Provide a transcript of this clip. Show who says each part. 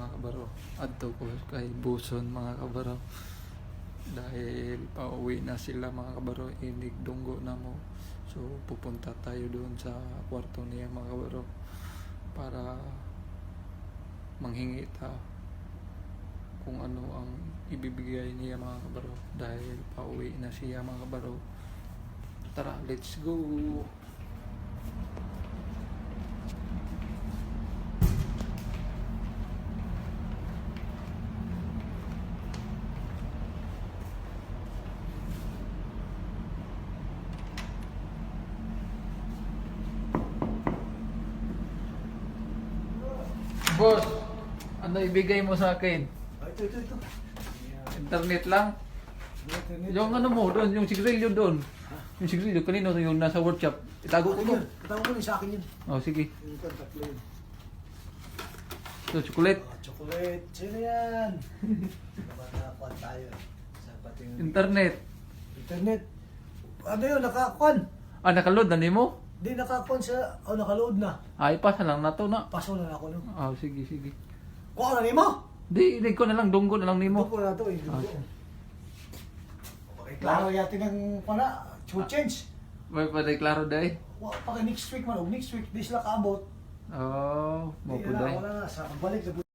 Speaker 1: mga kabaro. Adto ko kay Buson mga kabaro. Dahil pauwi na sila mga kabaro, inig dunggo na mo. So pupunta tayo doon sa kwarto niya mga kabaro para manghingi ta kung ano ang ibibigay niya mga kabaro dahil pauwi na siya mga kabaro. Tara, let's go. Boss, ano ibigay mo sa akin?
Speaker 2: Ito.
Speaker 1: Internet lang? Yung ano mo doon, yung sigrilyo doon. Yung sigrilyo, kanino yung nasa workshop. Itago ko to.
Speaker 2: Itago ko rin sa akin yun.
Speaker 1: Oh, sige.
Speaker 2: Yung tatlo yun.
Speaker 1: Ito, chocolate.
Speaker 2: Chocolate. Sino yan? Nakakakuan tayo. Sa pating...
Speaker 1: Internet.
Speaker 2: Internet. Ano yun? Nakakuan.
Speaker 1: Ah, nakaload na nimo?
Speaker 2: Di nakakuan sa... Oh, nakaload na.
Speaker 1: Ay, pasa lang na to na.
Speaker 2: Paso na ako no.
Speaker 1: Oh, sige, sige.
Speaker 2: Kuha na mo?
Speaker 1: Di, inig ko na lang, dunggo na lang
Speaker 2: Ito
Speaker 1: nimo.
Speaker 2: po na ito. Klaro yatin ng pana. Change.
Speaker 1: May pa klaro day.
Speaker 2: Pag next week man. Next week, di sila kaabot.
Speaker 1: Oh, mo
Speaker 2: Di
Speaker 1: po day.
Speaker 2: wala na. Sa pagbalik sa